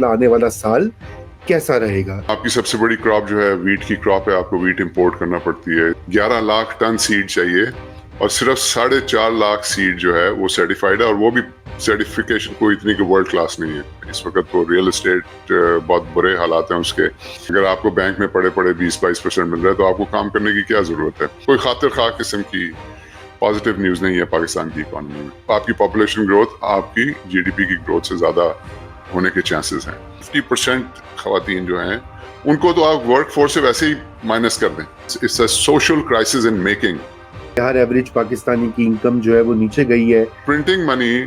اگلا آنے والا سال کیسا رہے گا؟ آپ کی سب سے بڑی کراپ جو ہے ویٹ کی کراپ ہے، آپ کو ویٹ امپورٹ کرنا پڑتی ہے. 11 لاکھ ٹن سیڈ چاہیے اور صرف 4.5 لاکھ سیڈ جو ہے وہ سرٹیفائڈ ہے، اور وہ بھی سرٹیفیکیشن کوئی اتنی کہ ورلڈ کلاس نہیں ہے. اس وقت تو ریئل اسٹیٹ بہت برے حالات ہیں اس کے. اگر آپ کو بینک میں پڑے 20-22% مل رہا ہے تو آپ کو کام کرنے کی کیا ضرورت ہے؟ کوئی خاطر خواہ قسم کی پازیٹیو نیوز نہیں ہے پاکستان کی اکانومی میں. آپ کی پاپولیشن گروتھ آپ کی جی ڈی پی کی گروتھ سے زیادہ ہونے کے چانسز ہیں. 50% خواتین جو ہیں ان کو تو آپ ورک فورس سے ویسے ہی مائنس کر دیں. It's a social crisis in making. ہر ایوریج پاکستانی کی انکم جو ہے وہ نیچے گئی ہے. Printing money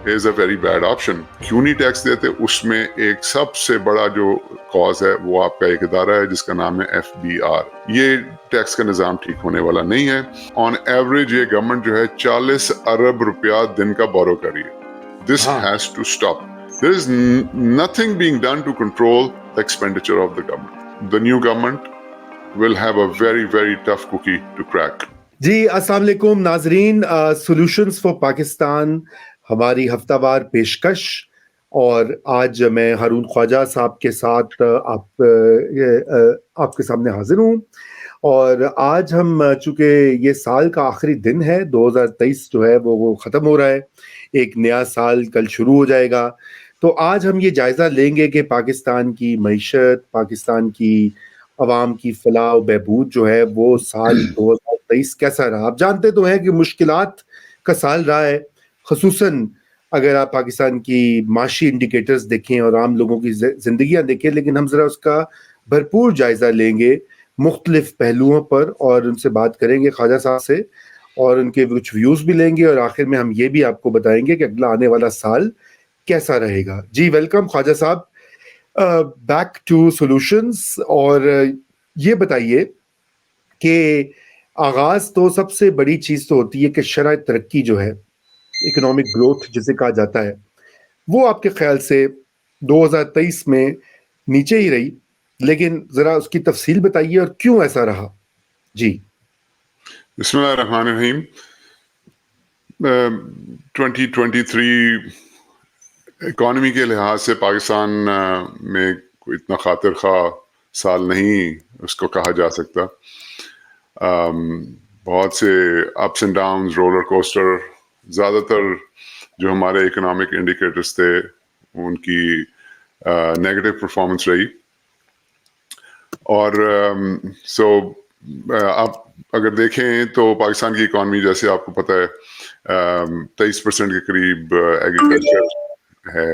is a very bad option. کیوں نہیں ٹیکس دیتے؟ اس میں ایک سب سے بڑا جو کاز ہے وہ آپ کا ایک ادارہ ہے جس کا نام ہے FBR. یہ ٹیکس کا نظام ٹھیک ہونے والا نہیں ہے. آن ایوریج یہ گورنمنٹ جو ہے 40 ارب روپیہ دن کا بورو کر رہی ہے. This has to stop. There is nothing being done to control the expenditure of the government. The new government will have a very, very tough cookie to crack. جی السلام علیکم ناظرین، سولوشنز فار پاکستان ہماری ہفتہ وار پیشکش، اور آج میں ہارون خواجہ صاحب کے ساتھ آپ کے سامنے حاضر ہوں. اور آج ہم چونکہ یہ سال کا آخری دن ہے، 2023 جو ہے وہ ختم ہو رہا ہے، ایک نیا سال کل شروع ہو جائے گا. تو آج ہم یہ جائزہ لیں گے کہ پاکستان کی معیشت، پاکستان کی عوام کی فلاح و بہبود جو ہے وہ سال 2023 کیسا رہا. آپ جانتے تو ہیں کہ مشکلات کا سال رہا ہے، خصوصاً اگر آپ پاکستان کی معاشی انڈیکیٹرز دیکھیں اور عام لوگوں کی زندگیاں دیکھیں. لیکن ہم ذرا اس کا بھرپور جائزہ لیں گے مختلف پہلوؤں پر، اور ان سے بات کریں گے خواجہ صاحب سے، اور ان کے کچھ ویوز بھی لیں گے، اور آخر میں ہم یہ بھی آپ کو بتائیں گے کہ اگلا آنے والا سال کیسا رہے گا. جی ویلکم خواجہ صاحب، بیک ٹو سولوشنز. اور یہ بتائیے کہ آغاز تو سب سے بڑی چیز تو ہوتی ہے کہ شرح ترقی جو ہے، اکنامک گروتھ جسے کہا جاتا ہے، وہ آپ کے خیال سے 2023 میں نیچے ہی رہی، لیکن ذرا اس کی تفصیل بتائیے اور کیوں ایسا رہا. جی بسم اللہ الرحمن الرحیم. 2023 اکانومی کے لحاظ سے پاکستان میں کوئی اتنا خاطر خواہ سال نہیں اس کو کہا جا سکتا. بہت سے ups and downs, roller coaster. زیادہ تر جو ہمارے اکنامک انڈیکیٹرز تھے ان کی نیگیٹو پرفارمنس رہی. اور آپ اگر دیکھیں تو پاکستان کی اکانومی جیسے آپ کو پتہ ہے 23% کے قریب ایگریکلچر ہے،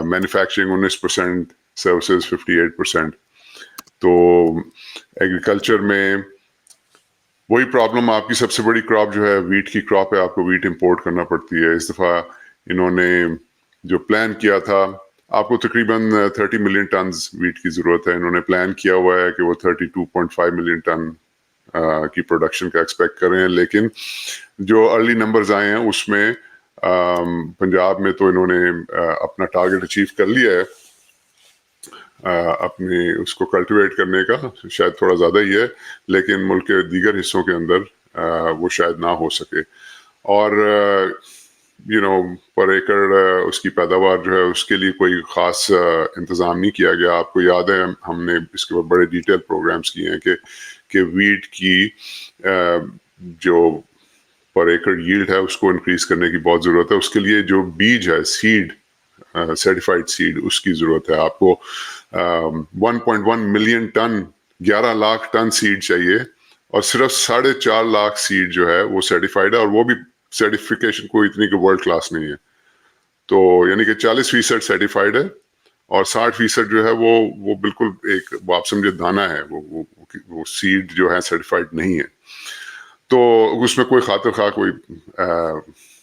مینوفیکچرنگ 19%، سروسز 58%. تو ایگریکلچر میں وہی پرابلم، آپ کی سب سے بڑی کراپ جو ہے ویٹ کی کراپ ہے، آپ کو ویٹ امپورٹ کرنا پڑتی ہے. اس دفعہ انہوں نے جو پلان کیا تھا، آپ کو تقریباً 30 ملین ٹنز ویٹ کی ضرورت ہے. انہوں نے پلان کیا ہوا ہے کہ وہ 32.5 ملین ٹن کی پروڈکشن کا ایکسپیکٹ کر رہے ہیں. لیکن جو ارلی نمبرز آئے ہیں اس میں پنجاب میں تو انہوں نے اپنا ٹارگٹ اچیو کر لیا ہے اپنے اس کو کلٹیویٹ کرنے کا، شاید تھوڑا زیادہ ہی ہے، لیکن ملک کے دیگر حصوں کے اندر وہ شاید نہ ہو سکے. اور پر ایکڑ اس کی پیداوار جو ہے اس کے لیے کوئی خاص انتظام نہیں کیا گیا. آپ کو یاد ہے ہم نے اس کے بڑے ڈیٹیل پروگرامز کیے ہیں کہ ویٹ کی جو پر ایکڑ ییلڈ ہے اس کو انکریز کرنے کی بہت ضرورت ہے. اس کے لیے جو بیج ہے، سیڈ، سرٹیفائڈ سیڈ، اس کی ضرورت ہے. آپ کو 1.1 million ton, 11 lakh ton seed چاہیے، اور صرف 4.5 لاکھ سیڈ جو ہے وہ سرٹیفائڈ ہے، اور وہ بھی سرٹیفیکیشن کوئی اتنی کہ ورلڈ کلاس نہیں ہے. تو یعنی کہ 40% سرٹیفائڈ ہے اور 60% جو ہے وہ بالکل ایک آپ سمجھے دانہ ہے، وہ سیڈ جو ہے سرٹیفائڈ نہیں ہے. تو اس میں کوئی خاطر خواہ کوئی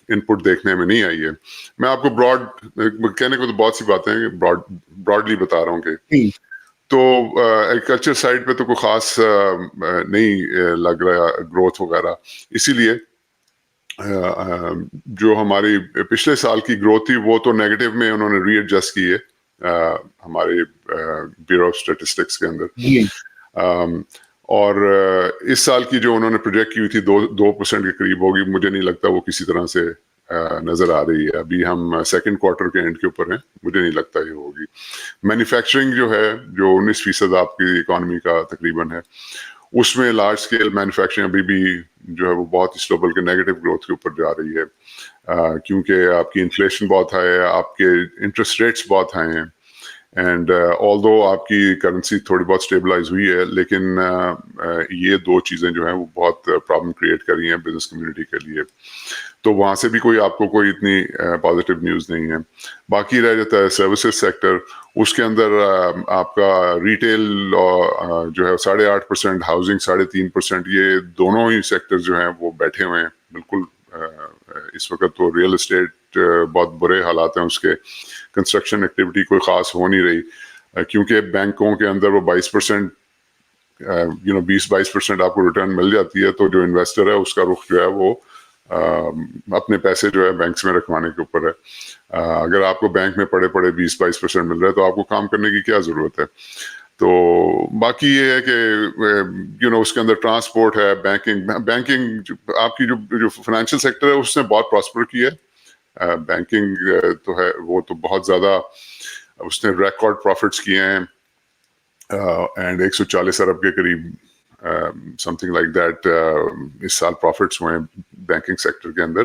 ان پٹ دیکھنے میں نہیں آئی ہے. میں آپ کو براڈ کہنے کو تو بہت سی باتیں ہیں، براڈلی بتا رہا ہوں کہ تو ایگریکلچر سائڈ پہ تو کوئی خاص نہیں لگ رہا گروتھ وغیرہ. اسی لیے جو ہماری پچھلے سال کی گروتھ تھی وہ تو نیگیٹو میں انہوں نے ری ایڈجسٹ کی ہے ہمارے بیورو آف اسٹیٹسٹکس کے اندر. اور اس سال کی جو انہوں نے پروجیکٹ کی ہوئی تھی 2% کے قریب ہوگی، مجھے نہیں لگتا وہ کسی طرح سے نظر آ رہی ہے. ابھی ہم سیکنڈ کوارٹر کے اینڈ کے اوپر ہیں, مجھے نہیں لگتا یہ ہوگی. مینوفیکچرنگ جو ہے, جو 19% آپ کی اکانومی کا تقریباً ہے, اس میں لارج اسکیل مینوفیکچرنگ ابھی بھی جو ہے وہ بہت ہی سلو بلکہ نیگیٹو گروتھ کے اوپر جا رہی ہے, کیونکہ آپ کی انفلیشن بہت ہائی ہے, آپ کے انٹرسٹ ریٹس بہت ہائی ہیں, اینڈ آلدو آپ کی کرنسی تھوڑی بہت اسٹیبلائز ہوئی ہے, لیکن یہ دو چیزیں جو ہیں وہ بہت پرابلم کریٹ کر رہی ہیں بزنس کمیونٹی کے لیے. تو وہاں سے بھی کوئی آپ کو کوئی اتنی پازیٹیو نیوز نہیں ہے. باقی رہ جاتا ہے سروسز سیکٹر, اس کے اندر آپ کا ریٹیل جو ہے 8.5%, ہاؤسنگ 3.5%, یہ دونوں ہی سیکٹر جو ہیں وہ بیٹھے ہوئے ہیں بالکل. اس وقت تو ریئل اسٹیٹ بہت برے حالات ہیں اس کے, کنسٹرکشن ایکٹیویٹی کوئی خاص ہو نہیں رہی, کیونکہ بینکوں کے اندر وہ 20% 20-22% آپ کو ریٹرن مل جاتی ہے, تو جو انویسٹر ہے اس کا رخ جو ہے وہ اپنے پیسے جو ہے بینکس میں رکھوانے کے اوپر ہے. اگر آپ کو بینک میں پڑے 20-22% مل رہا ہے تو آپ کو کام کرنے کی کیا ضرورت ہے. تو باقی یہ ہے کہ اس کے اندر ٹرانسپورٹ ہے, بینکنگ آپ کی جو فائنینشیل سیکٹر ہے اس نے بہت پراسپر کی ہے. بینکنگ تو ہے وہ تو بہت زیادہ اس نے ریکارڈ پروفٹس کیے ہیں, اینڈ 140 ارب کے قریب سم تھنگ لائک دیٹ اس سال پروفٹس ہوئے ہیں بینکنگ سیکٹر کے اندر.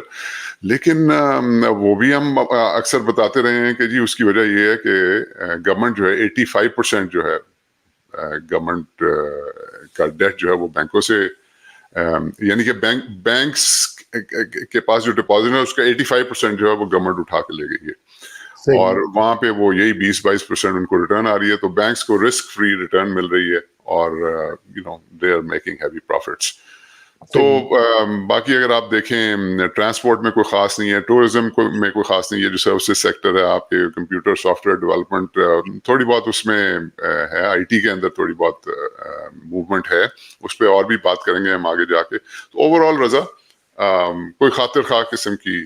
لیکن وہ بھی ہم اکثر بتاتے رہے ہیں کہ جی اس کی وجہ یہ ہے کہ گورنمنٹ جو ہے 85% جو ہے گورنمنٹ کا ڈیٹ جو ہے وہ بینکوں سے, یعنی کہ بینکس کے پاس جو ڈپازٹ ہے اس کا 85% جو ہے وہ گورنمنٹ اٹھا کے لے گئی ہے, اور وہاں پہ وہ یہی 20-22% ان کو ریٹرن آ رہی ہے. تو بینکس کو رسک فری ریٹرن مل رہی ہے, اور they are making heavy profits. تو باقی اگر آپ دیکھیں ٹرانسپورٹ میں کوئی خاص نہیں ہے, ٹورزم میں کوئی خاص نہیں ہے, جو سروسز سیکٹر ہے آپ کے کمپیوٹر سافٹ ویئر ڈیولپمنٹ تھوڑی بہت اس میں ہے, آئی ٹی کے اندر تھوڑی بہت موومنٹ ہے, اس پہ اور بھی بات کریں گے ہم آگے جا کے. تو اوور آل رضا کوئی خاطر خواہ قسم کی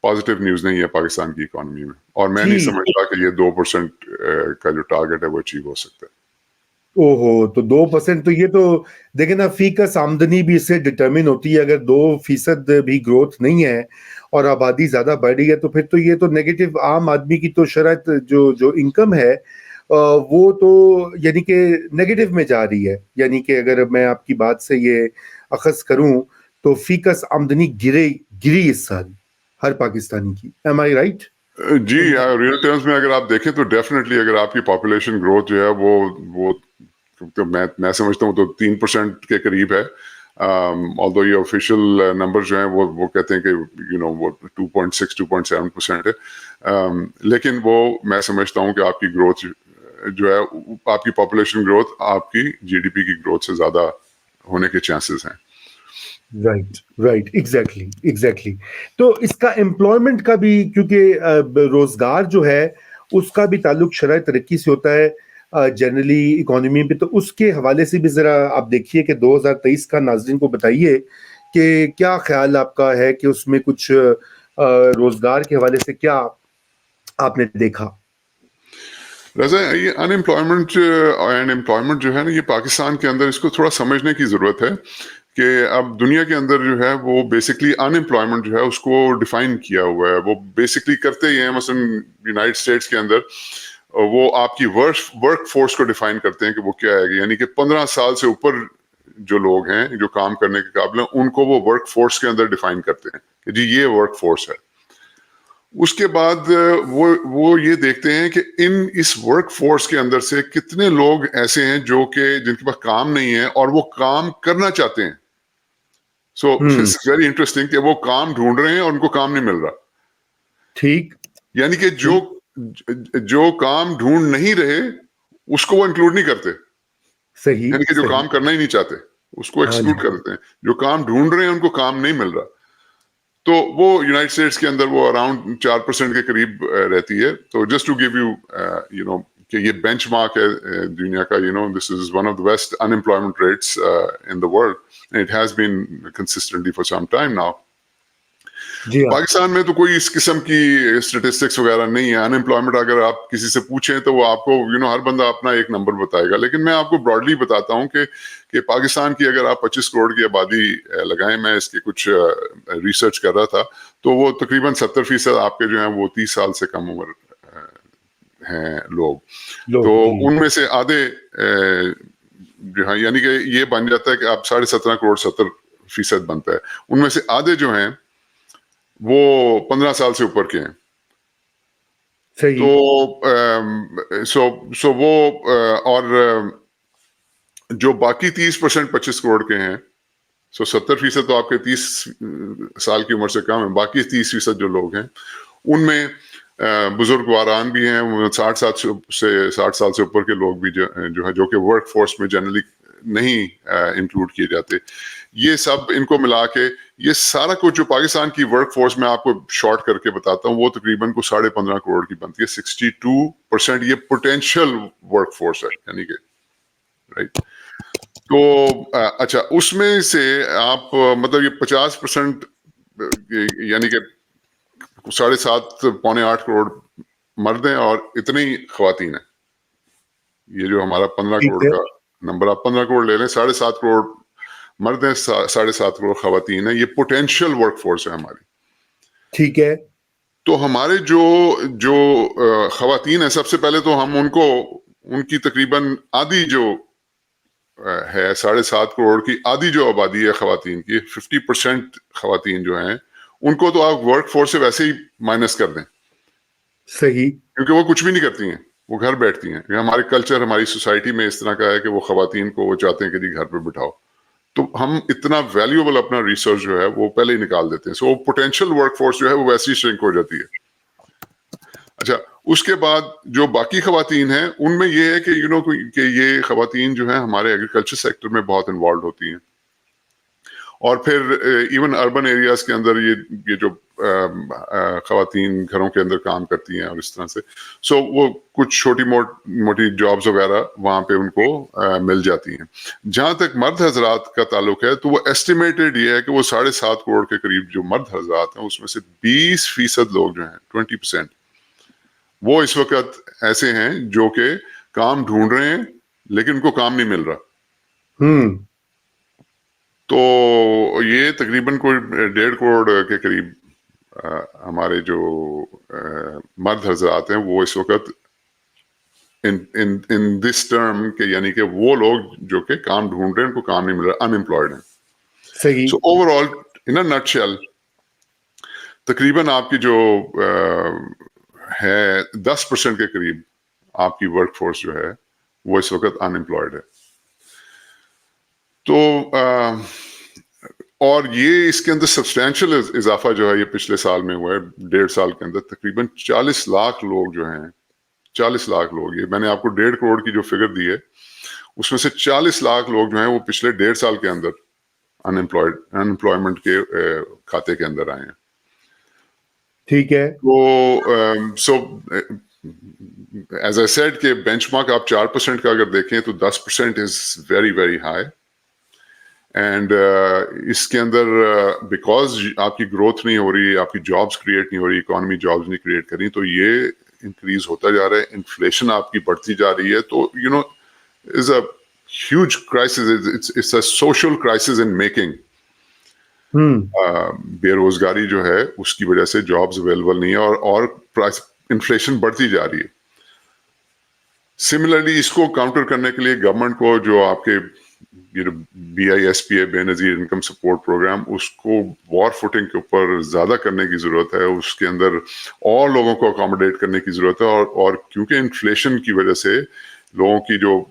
پازیٹیو نیوز نہیں ہے پاکستان کی اکانومی میں, اور میں نہیں سمجھتا کہ یہ 2% کا جو ٹارگیٹ ہے وہ اچیو ہو سکتا ہے. تو 2% تو یہ تو دیکھیں نا, فی کس آمدنی بھی اس سے ڈٹرمن ہوتی ہے. اگر 2% بھی گروتھ نہیں ہے اور آبادی زیادہ بڑھ رہی ہے تو پھر تو یہ تو نیگیٹو, عام آدمی کی تو شرط جو انکم ہے وہ تو یعنی کہ نیگیٹو میں جا رہی ہے. یعنی کہ اگر میں آپ کی بات سے یہ اخذ کروں تو فی کس آمدنی گری اس سال ہر پاکستانی کی. ایم آئی رائٹ؟ جی, ریئل ٹرمز میں اگر آپ دیکھیں تو ڈیفینیٹلی اگر آپ کی پاپولیشن گروتھ جو ہے وہ تو میں سمجھتا ہوں تو 3% کے قریب ہے. although یہ آفیشیل نمبر جو ہیں وہ کہتے ہیں کہ وہ 2.6-2.7% ہے, لیکن وہ میں سمجھتا ہوں کہ آپ کی گروتھ جو ہے, آپ کی پاپولیشن گروتھ آپ کی جی ڈی پی کی گروتھ سے زیادہ ہونے کے چانسز ہیں. Right exactly. تو اس کا امپلائمنٹ کا بھی, کیونکہ روزگار جو ہے اس کا بھی تعلق شرح ترقی سے ہوتا ہے جنرلی اکانومی پہ, تو اس کے حوالے سے بھی ذرا آپ دیکھیے کہ 2023 کا ناظرین کو بتائیے کہ کیا خیال آپ کا ہے کہ اس میں کچھ روزگار کے حوالے سے کیا آپ نے دیکھا. رضا, یہ امپلائمنٹ جو ہے نا, یہ پاکستان کے اندر اس کو تھوڑا سمجھنے کی ضرورت ہے کہ اب دنیا کے اندر جو ہے وہ بیسکلی ان امپلائمنٹ جو ہے اس کو ڈیفائن کیا ہوا ہے. وہ بیسکلی کرتے ہی ہیں, مثلا یونائٹڈ اسٹیٹس کے اندر وہ آپ کی ورک فورس کو ڈیفائن کرتے ہیں کہ وہ کیا ہے, یعنی کہ 15 سال سے اوپر جو لوگ ہیں جو کام کرنے کے قابل ہیں ان کو وہ ورک فورس کے اندر ڈیفائن کرتے ہیں کہ جی یہ ورک فورس ہے. اس کے بعد وہ یہ دیکھتے ہیں کہ اس ورک فورس کے اندر سے کتنے لوگ ایسے ہیں جو کہ جن کے پاس کام نہیں ہے اور وہ کام کرنا چاہتے ہیں. سو اٹس ویری انٹرسٹنگ کہ وہ کام ڈھونڈ رہے ہیں اور ان کو کام نہیں مل رہا. ٹھیک, یعنی کہ جو کام ڈھونڈ نہیں رہے اس کو وہ انکلوڈ نہیں کرتے. صحیح, یعنی کہ جو کام کرنا ہی نہیں چاہتے اس کو ایکسکلوڈ کر دیتے ہیں. جو کام ڈھونڈ رہے ہیں ان کو کام نہیں مل رہا. تو وہ یونائٹڈ اسٹیٹس کے اندر وہ اراؤنڈ 4% کے قریب رہتی ہے. تو جسٹ ٹو گیو یو کہ یہ بینچ مارک ہے دنیا کا. This is one of the best unemployment rates in the world, and it has been consistently for some time now. جی ہاں، پاکستان میں تو کوئی اس قسم کی اسٹیٹسٹکس وغیرہ نہیں ہے. انمپلائمنٹ اگر آپ کسی سے پوچھیں تو وہ آپ کو ہر بندہ اپنا ایک نمبر بتائے گا, لیکن میں آپ کو براڈلی بتاتا ہوں کہ پاکستان کی اگر آپ 25 کروڑ کی آبادی لگائیں, میں اس کی کچھ ریسرچ کر رہا تھا, تو وہ تقریباً 70% آپ کے جو ہیں وہ 30 سال سے کم عمر ہیں لوگ. تو لوگ جی ان میں سے آدھے جو ہے, یعنی کہ یہ بن جاتا ہے کہ آپ 17.5 کروڑ 70% بنتا ہے. ان میں سے آدھے جو ہیں وہ 15 سال سے اوپر کے ہیں. تو صحیح، سو وہ اور جو باقی 30% 25 کروڑ کے ہیں, 70% تو آپ کے 30 سال کی عمر سے کم ہیں. باقی 30% جو لوگ ہیں ان میں بزرگ واران بھی ہیں, 60 سال سے اوپر کے لوگ بھی جو ہے, جو کہ ورک فورس میں جنرلی نہیں انکلوڈ کیے جاتے. یہ سب ان کو ملا کے یہ سارا کچھ جو پاکستان کی ورک فورس میں آپ کو شارٹ کر کے بتاتا ہوں, وہ تقریباً کو 15.5 کروڑ کی بنتی ہے. 62% یہ پوٹینشیل ورک فورس ہے, یعنی کہ رائٹ. تو اچھا, اس میں سے آپ مطلب یہ 50% یعنی کہ 7.5 پونے 8 کروڑ مرد ہیں اور اتنی ہی خواتین ہیں. یہ جو ہمارا 15 ٹھیک کروڑ ہے، کا نمبر, آپ 15 کروڑ لے لیں, 7.5 کروڑ مرد ہیں, 7.5 کروڑ خواتین ہیں. یہ پوٹینشیل ورک فورس ہے ہماری. ٹھیک ہے، تو ہمارے جو خواتین ہیں, سب سے پہلے تو ہم ان کی تقریباً آدھی جو ہے 7.5 کروڑ کی آدھی جو آبادی ہے خواتین کی, 50% خواتین جو ہیں ان کو تو آپ ورک فورس سے ویسے ہی مائنس کر دیں, صحیح، کیونکہ وہ کچھ بھی نہیں کرتی ہیں, وہ گھر بیٹھتی ہیں. ہمارے کلچر, ہماری سوسائٹی میں اس طرح کا ہے کہ وہ خواتین کو وہ چاہتے ہیں کہ جی گھر پہ بٹھاؤ. تو ہم اتنا ویلیوبل اپنا ریسرچ جو ہے وہ پہلے ہی نکال دیتے ہیں. سو پوٹینشیل ورک فورس جو ہے وہ ویسے ہی شرنک ہو جاتی ہے. اچھا, اس کے بعد جو باقی خواتین ہیں ان میں یہ ہے کہ یہ خواتین جو ہیں ہمارے ایگریکلچر سیکٹر میں بہت انوالوڈ ہوتی ہیں, اور پھر ایون اربن ایریاز کے اندر یہ جو خواتین گھروں کے اندر کام کرتی ہیں اور اس طرح سے, سو وہ کچھ چھوٹی موٹی جابز وغیرہ وہاں پہ ان کو مل جاتی ہیں. جہاں تک مرد حضرات کا تعلق ہے تو وہ ایسٹیمیٹڈ یہ ہے کہ وہ 7.5 کروڑ کے قریب جو مرد حضرات ہیں اس میں سے 20% لوگ جو ہیں 20% وہ اس وقت ایسے ہیں جو کہ کام ڈھونڈ رہے ہیں لیکن ان کو کام نہیں مل رہا. تو یہ تقریباً کوئی 1.5 کروڑ کے قریب ہمارے جو مرد حضرات ہیں وہ اس وقت ان دس ٹرم کہ یعنی کہ وہ لوگ جو کہ کام ڈھونڈ رہے ہیں ان کو کام نہیں مل رہا, ان امپلائڈ ہیں. صحیح، سو اوور آل ان اے نٹ شیل تقریباً آپ کی جو ہے 10% کے قریب آپ کی ورک فورس جو ہے وہ اس وقت ان امپلائڈ ہے. تو اور یہ اس کے اندر سبسٹینشیل اضافہ جو ہے یہ پچھلے سال میں ہوا ہے, 1.5 سال کے اندر تقریباً 40 لاکھ لوگ جو ہیں, 40 لاکھ لوگ, یہ میں نے آپ کو 1.5 کروڑ کی جو فگر دی ہے اس میں سے 40 لاکھ لوگ جو ہیں وہ پچھلے 1.5 سال کے اندر انمپلائمنٹ کے کھاتے کے اندر آئے ہیں. ٹھیک ہے، تو سو ایز اے سیڈ کہ بینچ مارک آپ 4% کا اگر دیکھیں تو 10% is very very high. And اس کے اندر بیکاز آپ کی گروتھ نہیں ہو رہی, آپ کی جابس کریٹ نہیں ہو رہی, اکانومی جابس نہیں کریٹ کر رہی, تو یہ انکریز ہوتا جا رہا ہے, انفلیشن آپ کی بڑھتی جا رہی ہے. تو is a huge crisis, it's a social crisis in making. بے روزگاری جو ہے اس کی وجہ سے جابز اویلیبل نہیں ہے اور انفلیشن بڑھتی جا رہی ہے. سملرلی اس کو کاؤنٹر کرنے کے لیے گورنمنٹ کو جو آپ کے BISPA بے نظیر انکم سپورٹ پروگرام, اس کو وار فوٹنگ کے اوپر زیادہ کرنے کی ضرورت ہے. اس کے اندر اور لوگوں کو اکاموڈیٹ کرنے کی ضرورت ہے, اور کیونکہ انفلیشن کی وجہ سے لوگوں کی جو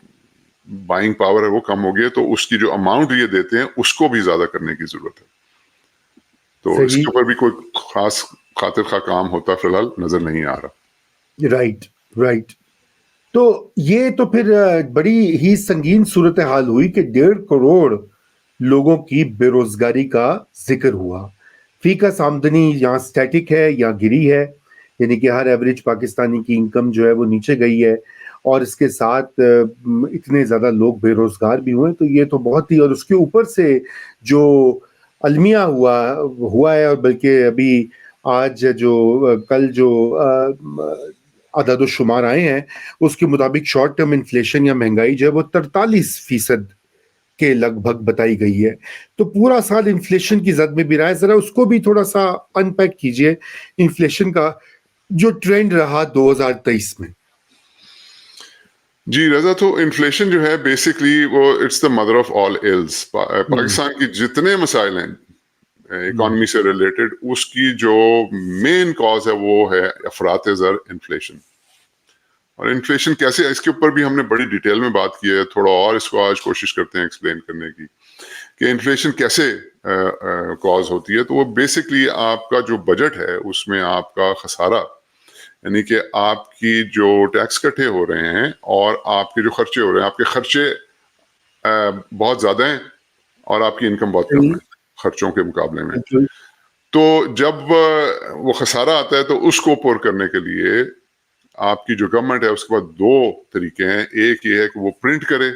بائنگ پاور ہے وہ کم ہو گئی ہے, تو اس کی جو اماؤنٹ یہ دیتے ہیں اس کو بھی زیادہ کرنے کی ضرورت ہے. تو اس کے صحیح، اوپر بھی کوئی خاص خاطر خواہ کام ہوتا فی الحال نظر نہیں آ رہا. Right right. تو یہ تو پھر بڑی ہی سنگین صورتحال ہوئی کہ 1.5 کروڑ لوگوں کی بے روزگاری کا ذکر ہوا. فی کس آمدنی یا سٹیٹک ہے یا گری ہے, یعنی کہ ہر ایوریج پاکستانی کی انکم جو ہے وہ نیچے گئی ہے, اور اس کے ساتھ اتنے زیادہ لوگ بے روزگار بھی ہوئے. تو یہ تو بہت ہی, اور اس کے اوپر سے جو المیہ ہوا ہے، اور بلکہ ابھی آج کل جو عدد و شمار آئے ہیں اس کے مطابق شارٹ ٹرم انفلیشن یا مہنگائی جو ہے وہ 43% کے لگ بھگ بتائی گئی ہے. تو پورا سال انفلیشن کی زد میں بھی رہا ہے. ذرا اس کو بھی تھوڑا سا ان پیک کیجئے، انفلیشن کا جو ٹرینڈ رہا 2023 میں. جی رضا، تو انفلیشن جو ہے بیسکلی وہ it's the mother of all ills. پاکستان کی جتنے مسائل ہیں اکانومی سے ریلیٹڈ، اس کی جو مین کاز ہے وہ ہے افراط زر انفلیشن. اور انفلیشن کیسے، اس کے اوپر بھی ہم نے بڑی ڈیٹیل میں بات کی ہے. تھوڑا اور اس کو آج کوشش کرتے ہیں ایکسپلین کرنے کی کہ انفلیشن کیسے کاز ہوتی ہے. تو وہ بیسکلی آپ کا جو بجٹ ہے اس میں آپ کا خسارہ، یعنی کہ آپ کی جو ٹیکس کٹے ہو رہے ہیں اور آپ کے جو خرچے ہو رہے ہیں، آپ کے خرچے بہت زیادہ ہیں اور آپ کی انکم بہت کم ہے خرچوں کے مقابلے میں. تو جب وہ خسارہ آتا ہے تو اس کو پور کرنے کے لیے آپ کی جو گورنمنٹ ہے اس کے بعد دو طریقے ہیں. ایک یہ ہے کہ وہ پرنٹ کرے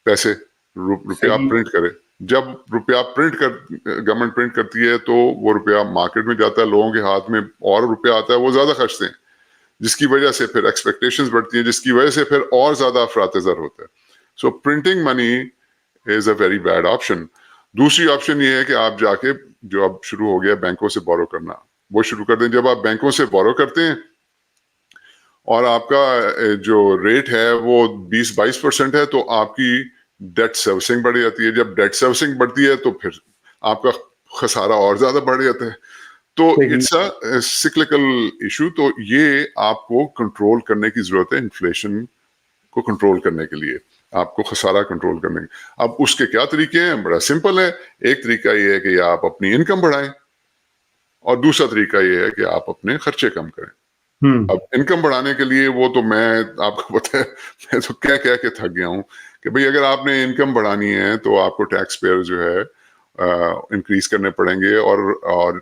پیسے، روپیہ پرنٹ کرے. جب روپیہ گورنمنٹ پرنٹ کرتی ہے تو وہ روپیہ مارکیٹ میں جاتا ہے، لوگوں کے ہاتھ میں اور روپیہ آتا ہے، وہ زیادہ خرچتے ہیں، جس کی وجہ سے پھر ایکسپیکٹیشنز بڑھتی ہیں، جس کی وجہ سے پھر اور زیادہ افراط زر ہوتا ہے. So printing money is a very bad option. دوسری آپشن یہ ہے کہ آپ جا کے، جو اب شروع ہو گیا بینکوں سے بورو کرنا، وہ شروع کر دیں. جب آپ بینکوں سے بورو کرتے ہیں اور آپ کا جو ریٹ ہے وہ 20-22% ہے، تو آپ کی ڈیٹ سروسنگ بڑھ جاتی ہے. جب ڈیٹ سروسنگ بڑھتی ہے تو پھر آپ کا خسارہ اور زیادہ بڑھ جاتا ہے. تو اٹس اے سکلکل ایشو. تو یہ آپ کو کنٹرول کرنے کی ضرورت ہے. انفلیشن کو کنٹرول کرنے کے لیے، آپ کو خسارہ کنٹرول کرنے کے. اب اس کے کیا طریقے ہیں؟ بڑا سمپل ہے. ایک طریقہ یہ ہے کہ آپ اپنی انکم بڑھائیں، اور دوسرا طریقہ یہ ہے کہ آپ اپنے خرچے کم کریں. اب انکم بڑھانے کے لیے وہ تو میں آپ کو پتہ ہے، میں تو کہہ کے تھک گیا ہوں کہ بھئی اگر آپ نے انکم بڑھانی ہے تو آپ کو ٹیکس پیئر جو ہے انکریز کرنے پڑیں گے، اور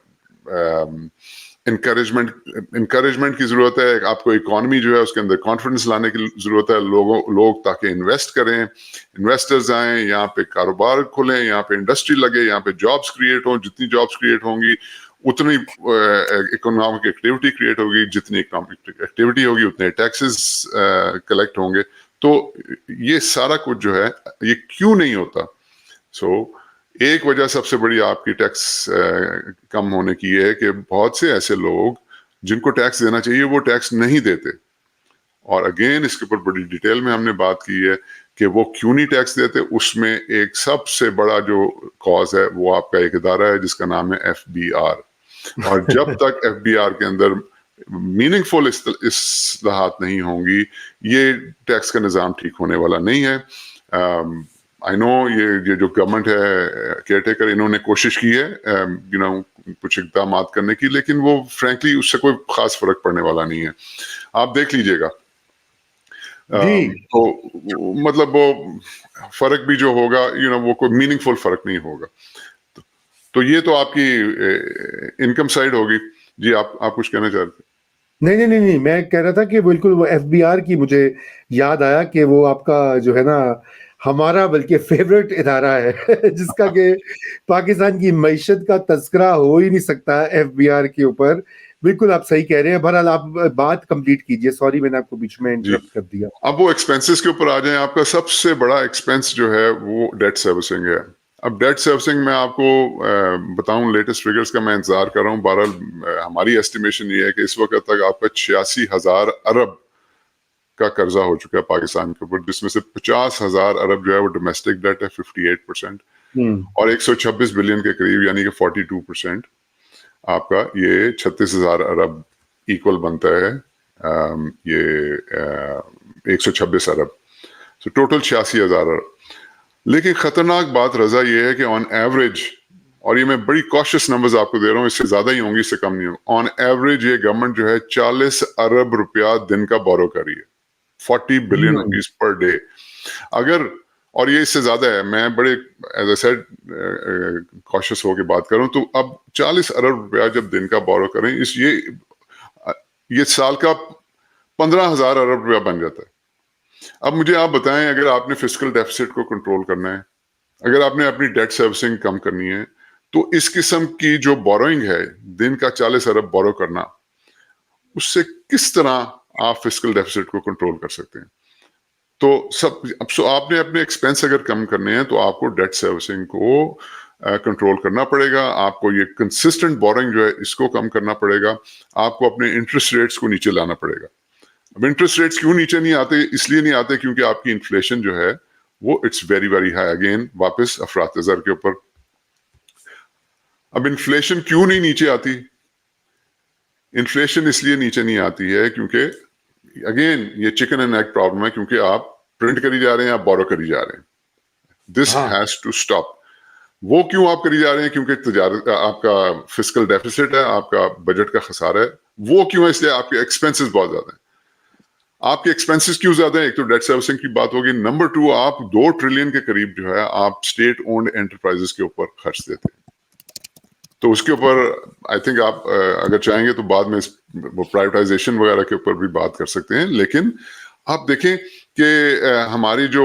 انکریجمنٹ کی ضرورت ہے. آپ کو اکانومی جو ہے اس کے اندر کانفیڈنس لانے کی ضرورت ہے. لوگ تاکہ انویسٹ کریں، انویسٹرز آئیں، یہاں پہ کاروبار کھلیں، یہاں پہ انڈسٹری لگے، یہاں پہ جابس کریٹ ہوں. جتنی جابس کریٹ ہوں گی اتنی اکنامک ایکٹیویٹی کریٹ ہوگی، جتنی اکنامک ایکٹیویٹی ہوگی اتنے ٹیکسز کلیکٹ ہوں گے. تو یہ سارا کچھ جو ہے یہ کیوں نہیں ہوتا؟ ایک وجہ سب سے بڑی آپ کی ٹیکس کم ہونے کی یہ ہے کہ بہت سے ایسے لوگ جن کو ٹیکس دینا چاہیے وہ ٹیکس نہیں دیتے. اور اگین اس کے اوپر بڑی ڈیٹیل میں ہم نے بات کی ہے کہ وہ کیوں نہیں ٹیکس دیتے. اس میں ایک سب سے بڑا جو کاز ہے وہ آپ کا ایک ادارہ ہے جس کا نام ہے FBR. اور جب تک FBR کے اندر میننگ فل اصلاحات نہیں ہوں گی، یہ ٹیکس کا نظام ٹھیک ہونے والا نہیں ہے. آئی نو یہ جو گورنمنٹ ہے کیئر ٹیکر، انہوں نے کوشش کی ہے کچھ اقدامات کرنے کی، لیکن وہ فرینکلی اس سے کوئی خاص فرق پڑنے والا نہیں ہے. آپ دیکھ لیجئے گا. تو مطلب وہ فرق بھی جو ہوگا وہ کوئی میننگ فل فرق نہیں ہوگا. تو یہ تو آپ کی انکم سائیڈ ہوگی. جی آپ کچھ کہنا چاہ رہے تھے؟ نہیں، میں کہہ رہا تھا کہ بالکل وہ FBR کی مجھے یاد آیا کہ وہ آپ کا جو ہے نا ہمارا بلکہ فیوریٹ ادارہ ہے جس کا کہ پاکستان کی معیشت کا تذکرہ ہو ہی نہیں سکتا FBR کے اوپر. بالکل آپ صحیح کہہ رہے ہیں. بہرحال آپ بات کمپلیٹ کیجئے. سوری میں نے آپ کو بیچ میں جی انٹرپٹ کر دیا. اب وہ ایکسپینسز کے اوپر آ جائیں. آپ کا سب سے بڑا ایکسپینس جو ہے وہ ڈیٹ سروسنگ ہے. اب ڈیٹ سروسنگ میں آپ کو بتاؤں لیٹسٹ فگرز کا، میں انتظار کر رہا ہوں. بہرحال ہماری ایسٹیمیشن یہ ہے کہ اس وقت تک آپ کا 86,000 ارب کا قرضہ ہو چکا ہے پاکستان کے اوپر، جس میں سے 50,000 ارب جو ہے وہ ڈومیسٹک ڈیٹ ہے 58%، اور 126 بلین کے قریب یعنی کہ 42% آپ کا یہ 36,000 ارب ایکول بنتا ہے یہ 126 ارب. تو ٹوٹل 86,000 ارب. لیکن خطرناک بات رضا یہ ہے کہ آن ایوریج، اور یہ میں بڑی کوشش نمبرز آپ کو دے رہا ہوں، اس سے زیادہ ہی ہوں گی، اس سے کم نہیں ہوں، آن ایوریج یہ گورنمنٹ جو ہے 40 ارب روپیہ دن کا بورو کر رہی ہے. 40 بلین روپیز پر ڈے. اگر، اور یہ اس سے زیادہ ہے، میں بڑے ایز اے سیڈ کوشش ہو کے بات کروں، تو اب 40 ارب روپیہ جب دن کا بورو کریں، یہ سال کا 15,000 ارب روپیہ بن جاتا ہے. اب مجھے آپ بتائیں، اگر آپ نے فسکل ڈیفیسٹ کو کنٹرول کرنا ہے، اگر آپ نے اپنی ڈیٹ سروسنگ کم کرنی ہے، تو اس قسم کی جو بوروئنگ ہے، دن کا 40 ارب بورو کرنا، اس سے کس طرح آپ فسکل ڈیفیسٹ کو کنٹرول کر سکتے ہیں؟ تو آپ نے اپنے ایکسپینس اگر کم کرنے ہیں تو آپ کو ڈیٹ سروسنگ کو کنٹرول کرنا پڑے گا، آپ کو یہ کنسسٹنٹ بورنگ جو ہے اس کو کم کرنا پڑے گا، آپ کو اپنے انٹرسٹ ریٹس کو نیچے لانا پڑے گا. اب انٹرسٹ ریٹس کیوں نیچے نہیں آتے؟ اس لیے نہیں آتے کیونکہ آپ کی انفلیشن جو ہے وہ it's very very high. Again واپس افراط زر کے اوپر. اب انفلیشن کیوں نہیں نیچے آتی؟ انفلیشن اس لیے نیچے نہیں آتی ہے کیونکہ اگین یہ چکن اینڈ ایگ پرابلم ہے، کیونکہ آپ پرنٹ کری جا رہے ہیں، آپ بورو کری جا رہے ہیں. This has to stop. وہ کیوں آپ کری جا رہے ہیں؟ کیونکہ تجارت آپ کا فسکل ڈیفیسٹ ہے، آپ کا بجٹ کا خسارہ ہے. وہ کیوں ہے؟ اس لیے آپ کے ایکسپینسز بہت زیادہ ہیں. آپ کے ایکسپینسز کیوں زیادہ ہیں؟ ایک تو ڈیٹ سروسنگ کی بات ہوگی، نمبر 2 آپ 2 ٹریلین کے قریب جو ہے آپ اسٹیٹ اونڈ انٹرپرائزز کے اوپر خرچ دیتے ہیں. تو اس کے اوپر آئی تھنک آپ اگر چاہیں گے تو بعد میں وہ پرائیویٹائزیشن وغیرہ کے اوپر بھی بات کر سکتے ہیں. لیکن آپ دیکھیں کہ ہماری جو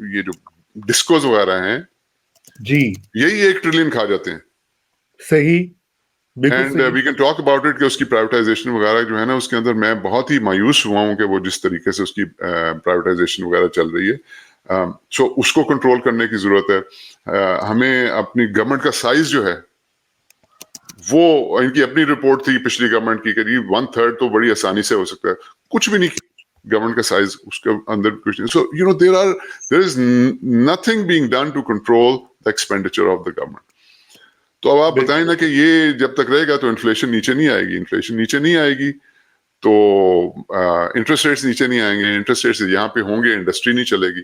یہ جو ڈسکوز وغیرہ ہیں جی یہی 1 ٹریلین کھا جاتے ہیں. صحیح، بالکل اینڈ صحیح. We can talk about it کہ اس کی پرائیویٹائزیشن وغیرہ جو ہے نا، اس کے اندر میں بہت ہی مایوس ہوا ہوں کہ وہ جس طریقے سے اس کی پرائیویٹائزیشن وغیرہ چل رہی ہے. سو اس کو کنٹرول کرنے کی ضرورت ہے. ہمیں اپنی گورنمنٹ کا سائز جو ہے، وہ ان کی اپنی رپورٹ تھی پچھلی گورنمنٹ کی، قریب 1/3 تو بڑی آسانی سے ہو سکتا ہے. کچھ بھی نہیں گورنمنٹ کا سائز، اس کے اندر کچھ نہیں. So you know there is nothing being done to control the expenditure of the government. تو اب آپ بتائیں نا کہ یہ جب تک رہے گا تو انفلیشن نیچے نہیں آئے گی. انفلیشن نیچے نہیں آئے گی تو انٹرسٹ ریٹس نیچے نہیں آئیں گے. انٹرسٹ ریٹس یہاں پہ ہوں گے، انڈسٹری نہیں چلے گی.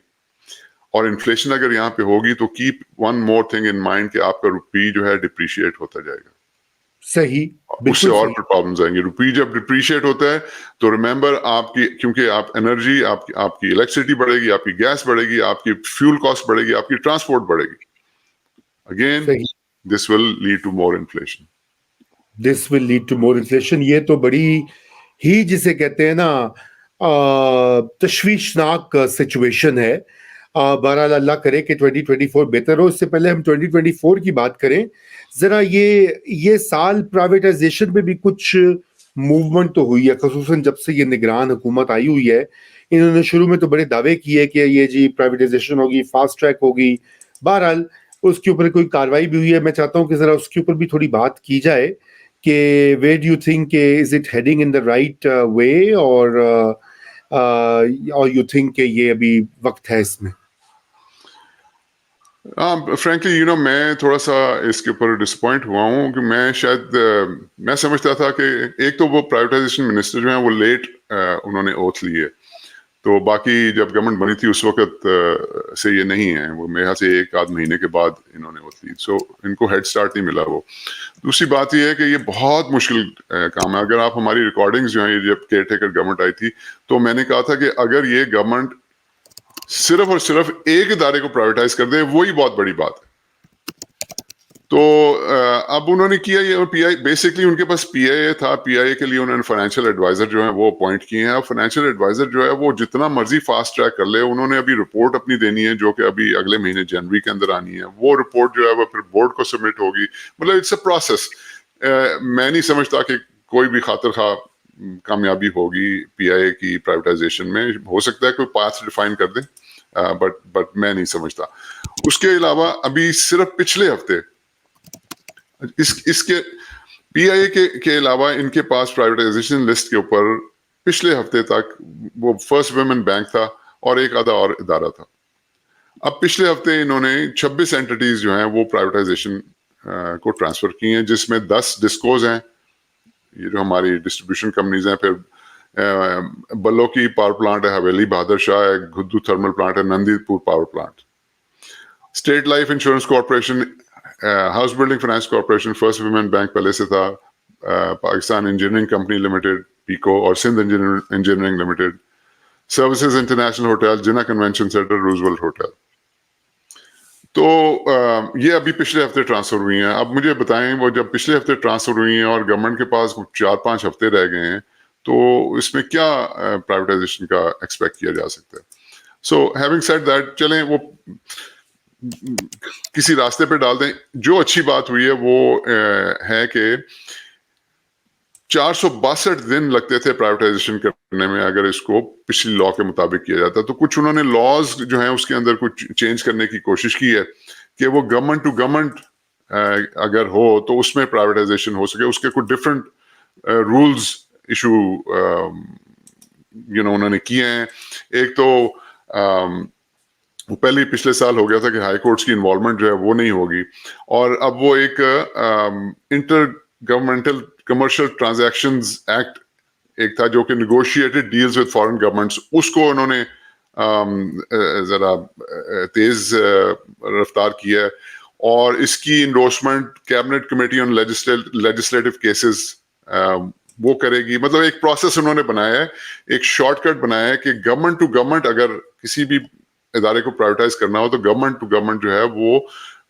اور انفلیشن اگر یہاں پہ ہوگی تو cap one more thing in mind کہ آپ کا روپی جو ہے ڈپریشیٹ ہوتا جائے گا. صحیح، اس سے بالکل اور صحیح. پرابلمز آئیں گے. روپی جب ڈپریشیٹ ہوتا ہے تو ریمبر آپ کی، کیونکہ آپ انرجی، آپ کی الیکٹریسٹی بڑھے گی، آپ کی گیس بڑھے گی، آپ کی فیول کاسٹ بڑھے گی، آپ کی ٹرانسپورٹ بڑھے گی. اگین صحیح. This will lead to more inflation. This will lead to more inflation. یہ تو بڑی ہی جسے کہتے ہیں نا تشویشناک سچویشن ہے. بہرحال اللہ کرے کہ 2024 بہتر ہو. اس سے پہلے ہم 2024 کی بات کریں ذرا. یہ سال پرائیویٹائزیشن میں بھی کچھ موومنٹ تو ہوئی ہے، خصوصاً جب سے یہ نگران حکومت آئی ہوئی ہے. انہوں نے شروع میں تو بڑے دعوے کیے کہ یہ جی پرائیویٹائزیشن ہوگی، فاسٹ ٹریک ہوگی. بہرحال اس کے اوپر کوئی کاروائی بھی ہوئی ہے. میں چاہتا ہوں کہ ذرا اس کے اوپر بھی تھوڑی بات کی جائے کہ where do you think is it heading in the right way, اور یو تھنک کہ یہ ابھی وقت ہے اس میں؟ فرینکلی یو نو میں تھوڑا سا اس کے اوپر ڈسپوائنٹ ہوا ہوں کہ میں شاید میں سمجھتا تھا کہ ایک تو وہ پرائیویٹائزیشن منسٹر جو ہیں وہ لیٹ انہوں نے اوتھ لی ہے. تو باقی جب گورنمنٹ بنی تھی اس وقت سے یہ نہیں ہے. وہ میرے خیال سے 1-8 مہینے کے بعد انہوں نے اوتھ لی. سو ان کو ہیڈ سٹارٹ نہیں ملا. وہ دوسری بات یہ ہے کہ یہ بہت مشکل کام ہے. اگر آپ ہماری ریکارڈنگز جو ہیں جب کیئر ٹیکر گورنمنٹ آئی تھی تو میں نے کہا تھا کہ اگر یہ گورنمنٹ صرف اور صرف ایک ادارے کو پرائیویٹائز کر دے وہی بہت بڑی بات ہے. تو اب انہوں نے کیا یہ پی آئی، بیسکلی ان کے پاس پی آئی اے تھا. پی آئی اے کے لیے انہوں نے فائنینشیل ایڈوائزر جو ہیں وہ اپوائنٹ کیے ہیں. اور فائنینشیل ایڈوائزر جو ہے وہ جتنا مرضی فاسٹ ٹریک کر لے، انہوں نے ابھی رپورٹ اپنی دینی ہے جو کہ ابھی اگلے مہینے جنوری کے اندر آنی ہے. وہ رپورٹ جو ہے وہ پھر بورڈ کو سبمٹ ہوگی. مطلب اٹس اے پروسیس. میں نہیں سمجھتا کہ کوئی بھی خاطر خواہ کامیابی ہوگی پی آئی اے کی پرائیویٹائزیشن میں. ہو سکتا ہے کوئی پاتھ ڈیفائن کر دیں، بٹ میں نہیں سمجھتا. اس کے علاوہ ابھی صرف پچھلے ہفتے اس کے پی آئی اے کے علاوہ ان کے پاس پرائیویٹائزیشن لسٹ کے اوپر پچھلے ہفتے تک وہ فرسٹ ویمن بینک تھا اور ایک آدھا اور ادارہ تھا. اب پچھلے ہفتے انہوں نے 26 اینٹیز جو ہیں وہ پرائیویٹائزیشن کو ٹرانسفر کی ہیں، جس میں 10 ڈسکوز ہیں، یہ جو ہماری ڈسٹریبیوشن کمپنیز ہیں. پھر بلو کی پاور پلانٹ ہے، حویلی بہادر شاہ ہے، گھدو تھرمل پلانٹ ہے، Nandipur power plant, state life insurance corporation, house building finance corporation, first women bank پہلے سے تھا، Pakistan engineering company limited PECO, اور Sindh engineering limited, services international hotel, Jinnah convention centre, Roosevelt hotel. تو یہ ابھی پچھلے ہفتے ٹرانسفر ہوئی ہیں. اب مجھے بتائیں وہ جب پچھلے ہفتے ٹرانسفر ہوئی ہیں اور گورنمنٹ کے پاس 4-5 ہفتے رہ گئے ہیں تو اس میں کیا پرائیویٹائزیشن کا ایکسپیکٹ کیا جا سکتا ہے. سو ہیونگ سیڈ دیٹ، چلیں وہ کسی راستے پہ ڈال دیں. جو اچھی بات ہوئی ہے وہ ہے کہ 462 دن لگتے تھے پرائیویٹائزیشن کرنے میں اگر اس کو پچھلی لا کے مطابق کیا جاتا. تو کچھ انہوں نے لاز جو ہیں اس کے اندر کچھ چینج کرنے کی کوشش کی ہے کہ وہ گورنمنٹ ٹو گورنمنٹ اگر ہو تو اس میں پرائیویٹائزیشن ہو سکے. اس کے کچھ ڈفرینٹ رولز ایشو انہوں نے کیے ہیں. ایک تو وہ پہلے ہی پچھلے سال ہو گیا تھا کہ ہائی کورٹس کی انوالومنٹ جو ہے وہ نہیں ہوگی, اور اب وہ ایک intergovernmental commercial transactions act ایک تھا جو کہ negotiated deals with foreign governments, اس کو انہوں نے ذرا تیز رفتار کی ہے, اور اس کی endorsement cabinet committee on legislative cases وہ کرے گی. مطلب ایک پروسیس انہوں نے بنایا ہے, ایک شارٹ کٹ بنایا ہے کہ گورنمنٹ ٹو گورنمنٹ اگر کسی بھی ادارے کو پرائیویٹائز کرنا ہو تو گورنمنٹ ٹو گورنمنٹ جو ہے وہ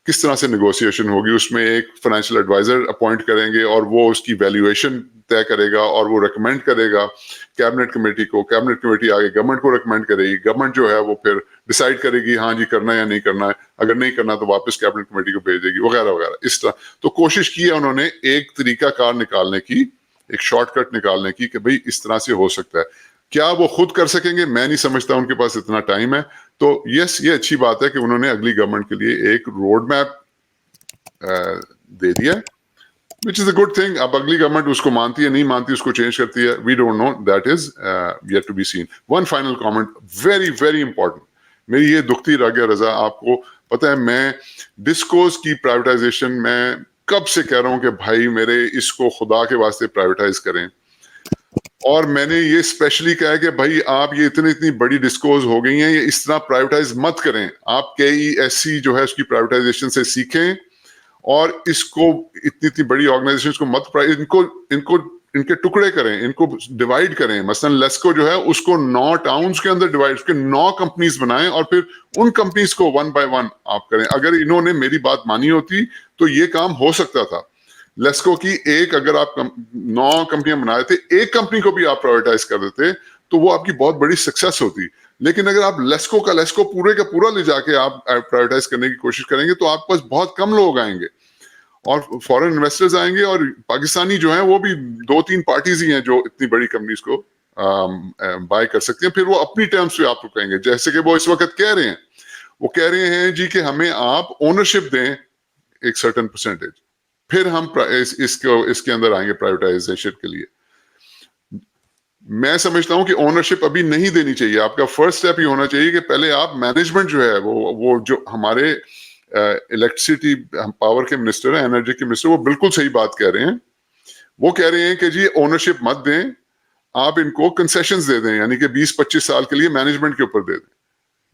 کس طرح سے نیگوسیشن ہوگی. اس میں ایک فائنینشیل ایڈوائزر اپوائنٹ کریں گے اور وہ اس کی ویلیویشن طے کرے گا اور وہ ریکمینڈ کرے گا کیبنٹ کمیٹی کو. کیبنٹ کمیٹی آگے گورنمنٹ کو ریکمینڈ کرے گی, گورنمنٹ جو ہے وہ پھر ڈیسائیڈ کرے گی ہاں جی کرنا ہے یا نہیں کرنا ہے, اگر نہیں کرنا تو واپس کیبنٹ کمیٹی کو بھیج دے گی وغیرہ وغیرہ. اس طرح تو کوشش کی ہے انہوں نے ایک طریقہ کار نکالنے کی, ایک شارٹ کٹ نکالنے کی کہ بھئی اس طرح سے ہو سکتا ہے. کیا وہ خود کر سکیں گے؟ میں نہیں سمجھتا ان کے پاس اتنا ٹائم ہے. تو یس یہ اچھی بات ہے کہ انہوں نے اگلی گورنمنٹ کے لیے ایک روڈ میپ دے دیا, which is a good thing. اب اگلی گورنمنٹ اس کو مانتی ہے نہیں مانتی, اس کو چینج کرتی ہے, we don't know, that is yet to be seen. One final comment, very very important. میری یہ دکھتی رہ گیا رضا, آپ کو پتہ ہے میں ڈسکوز کی پرائیویٹائزیشن میں کب سے کہہ رہا ہوں کہ بھائی میرے اس کو خدا کے واسطے پرائیویٹائز کریں, اور میں نے یہ اسپیشلی کہا ہے کہ بھائی آپ یہ اتنی بڑی ڈسکوز ہو گئی ہیں, یہ اس طرح پرائیویٹائز مت کریں. آپ KESC جو ہے اس کی پرائیویٹائزیشن سے سیکھیں, اور اس کو اتنی بڑی آرگنائزیشن کو مت ان کے ٹکڑے کریں, ان کو ڈیوائڈ کریں. مثلا لیسکو جو ہے اس کو 9 ٹاؤنز کے اندر ڈیوائڈ, اس کے 9 کمپنیز بنائیں اور پھر ان کمپنیز کو 1 by 1 آپ کریں. اگر انہوں نے میری بات مانی ہوتی تو یہ کام ہو سکتا تھا. لیسکو کی ایک اگر آپ 9 کمپنیاں بنا دیتے, ایک کمپنی کو بھی آپ پرائیویٹائز کر دیتے تو وہ آپ کی بہت بڑی سکسیس ہوتی. لیکن اگر آپ لیسکو پورے کا پورا لے جا کے آپ پرائیویٹائز کرنے کی کوشش کریں گے تو آپ کے پاس بہت کم لوگ آئیں گے اور فورن انویسٹرز آئیں گے, اور پاکستانی جو ہیں وہ بھی 2-3 پارٹیز ہی ہیں جو اتنی بڑی کمپنیز کو بائی کر سکتی ہیں. پھر وہ اپنی ٹرمز پہ آپ کو کہیں گے, جیسے کہ وہ اس وقت کہہ رہے ہیں. وہ کہہ رہے ہیں جی کہ ہمیں آپ اونرشپ دیں ایک سرٹن پرسنٹیج, پھر ہم اس کے اندر آئیں گے پرائیویٹائزیشن کے لیے. میں سمجھتا ہوں کہ اونرشپ ابھی نہیں دینی چاہیے. آپ کا فرسٹ اسٹیپ یہ ہونا چاہیے کہ پہلے آپ مینجمنٹ جو ہے وہ جو ہمارے الیکٹریسٹی پاور کے منسٹر ہیں, انرجی کے منسٹر, وہ بالکل صحیح بات کہہ رہے ہیں. وہ کہہ رہے ہیں کہ جی اونرشپ مت دیں, آپ ان کو کنسیشنز دے دیں, یعنی کہ 20-25 سال کے لیے مینجمنٹ کے اوپر دے دیں.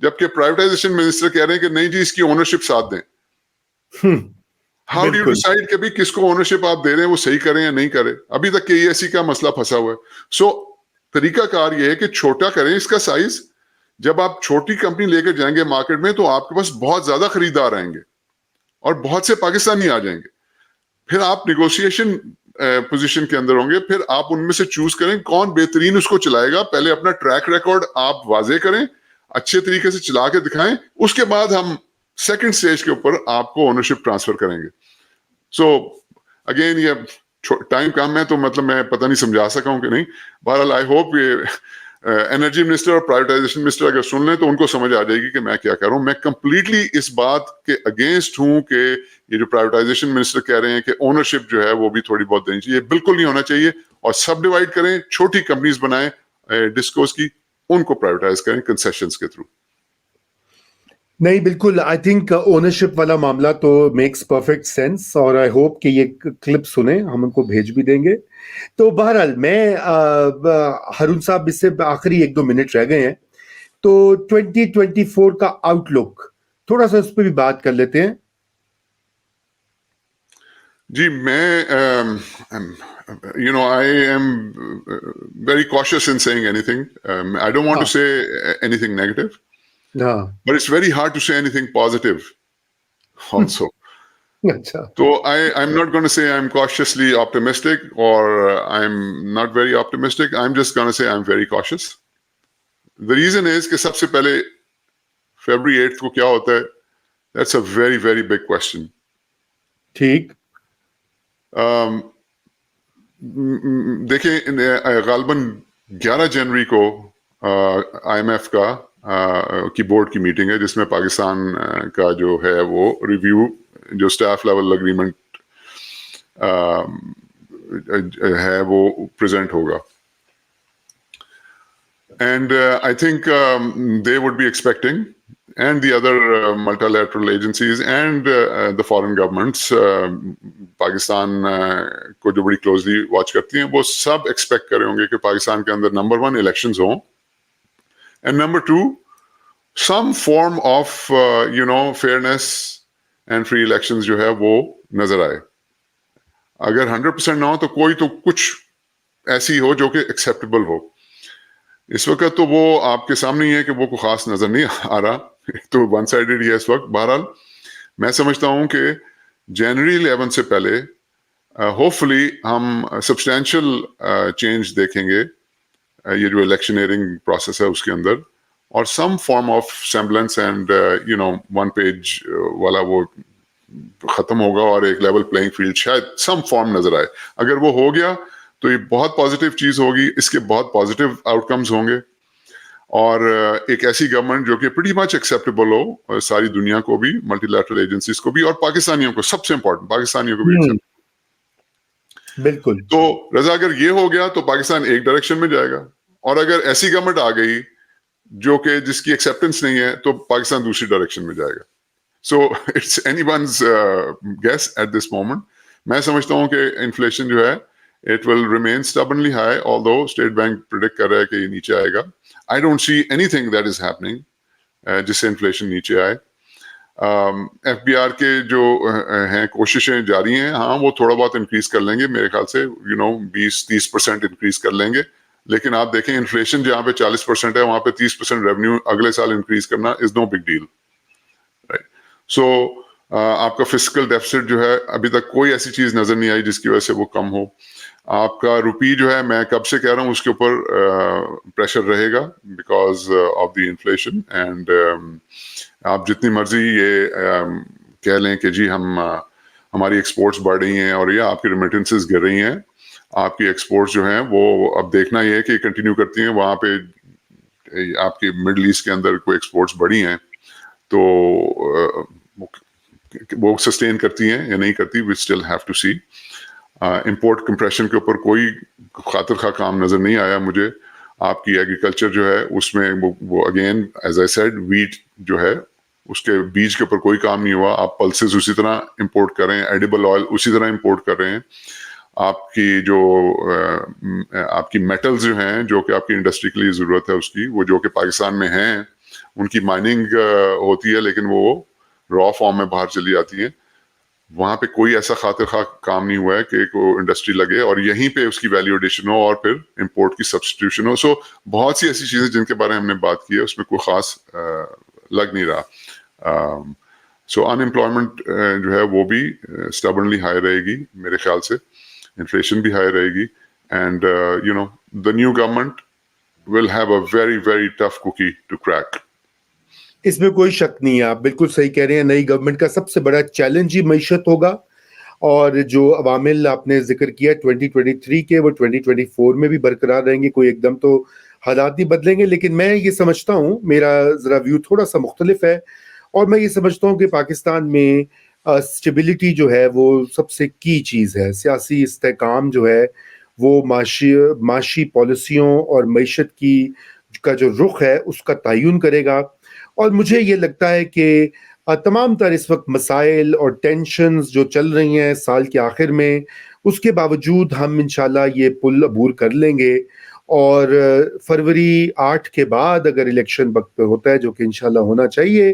جبکہ پرائیویٹائزیشن منسٹر کہہ رہے ہیں کہ نہیں جی اس کی اونرشپ ساتھ دیں. ہاؤ ڈو یو ڈیسائیڈ کہ بھی کس کو اونرشپ آپ دے رہے ہیں وہ صحیح کریں یا نہیں کریں؟ ابھی تک KESC کا مسئلہ پھنسا ہوا ہے. سو طریقہ کار یہ ہے کہ چھوٹا کریں اس کا سائز. جب آپ چھوٹی کمپنی لے کے جائیں گے مارکیٹ میں تو آپ کے پاس بہت زیادہ خریدار آئیں گے اور بہت سے پاکستانی آ جائیں گے. پھر آپ نیگوشیشن پوزیشن کے اندر ہوں گے, پھر آپ ان میں سے چوز کریں کون بہترین اس کو چلائے گا. پہلے اپنا ٹریک ریکارڈ آپ واضح کریں, اچھے طریقے سے چلا کے دکھائیں, اس کے بعد ہم سیکنڈ سٹیج کے اوپر آپ کو اونرشپ ٹرانسفر کریں گے. سو اگین یہ ٹائم کم ہے تو مطلب میں پتہ نہیں سمجھا سکا ہوں کہ نہیں. بہرحال آئی ہوپ یہ انرجی منسٹر اور پرائیویٹائزیشن منسٹر اگر سن لیں تو ان کو سمجھ آ جائے گی کہ میں کیا کہہ رہا ہوں. میں کمپلیٹلی اس بات کے اگینسٹ ہوں کہ یہ جو پرائیویٹائزیشن منسٹر کہہ رہے ہیں کہ اونرشپ جو ہے وہ بھی تھوڑی بہت دینی چاہیے, بالکل نہیں ہونا چاہیے. اور سب ڈیوائڈ کریں, چھوٹی کمپنیز بنائیں ڈسکوز کی, ان کو پرائیویٹائز کریں کنسیشنز کے تھرو. نہیں بالکل, آئی تھنک اونرشپ والا معاملہ تو میکس پرفیکٹ سینس, اور آئی ہوپ کہ یہ کلپ سنیں, ہم ان کو بھیج بھی دیں گے. تو بہرحال میں ہارون صاحب اس سے آخری 1-2 منٹ رہ گئے ہیں, تو 2024 کا آؤٹ لک تھوڑا سا اس پہ بھی بات کر لیتے ہیں. جی میں I am very cautious in saying anything. I don't want to say anything negative. But it's very hard to say anything positive also. So I'm not going to say I'm cautiously optimistic or I'm not very optimistic. I'm just going to say I'm very cautious. The reason is کہ سب سے پہلے February 8th کو کیا ہوتا ہے That's a very, very big question. ٹھیک. دیکھیں غالباً 11 جنوری کو آئی ایم ایف کا کی بورڈ کی میٹنگ ہے جس میں پاکستان کا جو ہے وہ ریویو جو اسٹاف لیول اگریمنٹ ہے وہ پریزنٹ ہوگا. And I think they would be expecting, and the other multilateral agencies and the foreign governments, Pakistan کو جو بڑی closely watch کرتی ہیں وہ سب expect کر رہے ہوں گے کہ پاکستان کے اندر number 1 elections ہوں, and number 2 some form of fairness and free elections جو ہے وہ نظر آئے. اگر 100% نہ ہو تو کوئی تو کچھ ایسی ہو جو کہ acceptable ہو. اس وقت تو وہ آپ کے سامنے ہی ہے کہ وہ کوئی خاص نظر نہیں آ رہا, تو ون سائیڈڈ ہی ہے اس وقت. بہرحال میں سمجھتا ہوں کہ جنوری 11 سے پہلے ہوپ فلی ہم سبسٹینشیل چینج دیکھیں گے یہ جو الیکشنئرنگ پروسیس ہے اس کے اندر, اور some form of semblance and one page والا وہ ختم ہوگا اور ایک لیول پلینگ فیلڈ شاید سم فارم نظر آئے. اگر وہ ہو گیا تو یہ بہت پازیٹیو چیز ہوگی, اس کے بہت پازیٹیو آؤٹ کمز ہوں گے, اور ایک ایسی گورنمنٹ جو کہ پریٹی مچ ایکسیپٹیبل ہو ساری دنیا کو بھی, ملٹی لیٹرل ایجنسیز کو بھی, اور پاکستانیوں کو, سب سے امپورٹنٹ پاکستانیوں کو بھی ایکسیپٹ. بالکل. تو رضا اگر یہ ہو گیا تو پاکستان ایک ڈائریکشن میں جائے گا, اور اگر ایسی گورنمنٹ آ گئی جو کہ جس کی ایکسیپٹنس نہیں ہے تو پاکستان دوسری ڈائریکشن میں جائے گا. So it's anyone's guess at this moment. میں سمجھتا ہوں کہ انفلیشن جو ہے it will remain stubbornly high, although State Bank predict کر رہا ہے کہ یہ نیچے آئے گا. I don't see anything that is happening جس سے انفلیشن نیچے آئے. ایف بی آر کے جو ہیں کوششیں جاری ہیں, ہاں وہ تھوڑا بہت انکریز کر لیں گے میرے خیال سے, 20-30% انکریز کر لیں گے, لیکن آپ دیکھیں انفلیشن جہاں پہ 40% ہے وہاں پہ 30% ریونیو اگلے سال انکریز کرنا از نو بگ ڈیل, رائٹ. سو آپ کا فسکل ڈیفیسٹ جو ہے ابھی تک کوئی ایسی چیز نظر نہیں آئی جس کی وجہ سے وہ کم ہو. آپ کا روپی جو ہے میں کب سے کہہ رہا ہوں اس کے اوپر پریشر رہے گا because of the inflation, and آپ جتنی مرضی یہ کہہ لیں کہ جی ہماری ایکسپورٹس بڑھ رہی ہیں اور یہ آپ کی ریمیٹنسز گر رہی ہیں, آپ کی ایکسپورٹس جو ہیں وہ اب دیکھنا یہ ہے کہ کنٹینیو کرتی ہیں. وہاں پہ آپ کی مڈل ایسٹ کے اندر کوئی ایکسپورٹس بڑھی ہیں تو وہ سسٹین کرتی ہیں یا نہیں کرتی, we still have to see. Import compression کے اوپر کوئی خاطر خواہ کام نظر نہیں آیا مجھے. آپ کی ایگریکلچر جو ہے اس میں وہ again as I said wheat جو ہے اس کے بیج کے اوپر کوئی کام نہیں ہوا. آپ پلسز اسی طرح امپورٹ کر رہے ہیں, ایڈیبل آئل اسی طرح امپورٹ کر رہے ہیں. آپ کی جو آپ کی میٹلز جو ہیں جو کہ آپ کی انڈسٹری کے لیے ضرورت ہے اس کی, وہ جو کہ پاکستان میں ہیں, ان کی مائننگ ہوتی ہے لیکن وہ را فارم میں باہر چلی جاتی ہیں. وہاں پہ کوئی ایسا خاطر خواہ کام نہیں ہوا ہے کہ کوئی انڈسٹری لگے اور یہیں پہ اس کی ویلیو ایڈیشن ہو اور پھر امپورٹ کی سبسٹیٹیوشن ہو. سو بہت سی ایسی چیزیں جن کے بارے میں ہم نے بات کی ہے اس میں کوئی خاص لگ نہیں رہا. سو ان امپلائمنٹ جو ہے وہ بھی اسٹبرنلی ہائی رہے گی میرے خیال سے, انفلیشن بھی ہائی رہے گی, and the new government will have a very very tough cookie to crack. اس میں کوئی شک نہیں ہے, آپ بالکل صحیح کہہ رہے ہیں. نئی گورنمنٹ کا سب سے بڑا چیلنج ہی معیشت ہوگا, اور جو عوامل آپ نے ذکر کیا 2023 کے وہ 2024 میں بھی برقرار رہیں گے. کوئی ایک دم تو حالات نہیں بدلیں گے, لیکن میں یہ سمجھتا ہوں, میرا ذرا ویو تھوڑا سا مختلف ہے, اور میں یہ سمجھتا ہوں کہ پاکستان میں اسٹیبلٹی جو ہے وہ سب سے کی چیز ہے. سیاسی استحکام جو ہے وہ معاشی پالیسیوں اور معیشت کا جو رخ ہے اس کا تعین کرے گا. اور مجھے یہ لگتا ہے کہ تمام تر اس وقت مسائل اور ٹینشنز جو چل رہی ہیں سال کے آخر میں, اس کے باوجود ہم انشاءاللہ یہ پل عبور کر لیں گے. اور فروری 8 کے بعد اگر الیکشن وقت پہ ہوتا ہے, جو کہ انشاءاللہ ہونا چاہیے,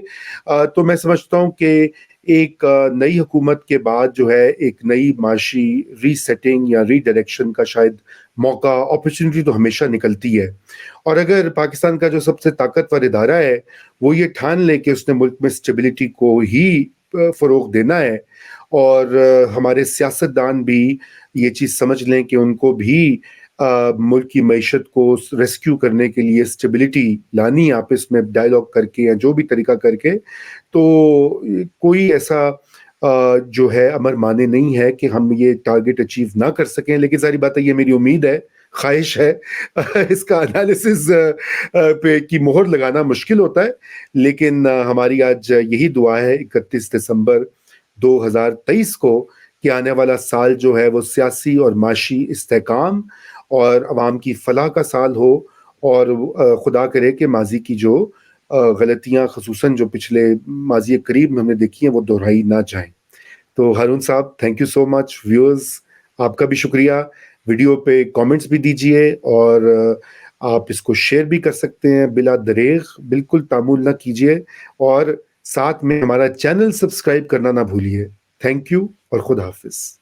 تو میں سمجھتا ہوں کہ ایک نئی حکومت کے بعد جو ہے ایک نئی معاشی ری سیٹنگ یا ری ڈائریکشن کا شاید موقع, اپرچونٹی تو ہمیشہ نکلتی ہے. اور اگر پاکستان کا جو سب سے طاقتور ادارہ ہے وہ یہ ٹھان لے کہ اس نے ملک میں اسٹیبلٹی کو ہی فروغ دینا ہے, اور ہمارے سیاستدان بھی یہ چیز سمجھ لیں کہ ان کو بھی ملک کی معیشت کو ریسکیو کرنے کے لیے اسٹیبلٹی لانی آپس میں ڈائلاگ کر کے یا جو بھی طریقہ کر کے، تو کوئی ایسا جو ہے امر مانے نہیں ہے کہ ہم یہ ٹارگٹ اچیو نہ کر سکیں. لیکن ساری بات ہے، یہ میری امید ہے، خواہش ہے. اس کا انالیسز پہ کی مہر لگانا مشکل ہوتا ہے، لیکن ہماری آج یہی دعا ہے 31 دسمبر 2023 کو کہ آنے والا سال جو ہے وہ سیاسی اور معاشی استحکام اور عوام کی فلاح کا سال ہو، اور خدا کرے کہ ماضی کی جو غلطیاں خصوصاً جو پچھلے ماضی قریب میں ہم نے دیکھی ہیں وہ دہرائی نہ جائیں. تو ہارون صاحب، thank you so much. Viewers, آپ کا بھی شکریہ. ویڈیو پہ کامنٹس بھی دیجئے، اور آپ اس کو شیئر بھی کر سکتے ہیں بلا دریغ. بالکل تعمل نہ کیجئے، اور ساتھ میں ہمارا چینل سبسکرائب کرنا نہ بھولیے. تھینک یو اور خدا حافظ.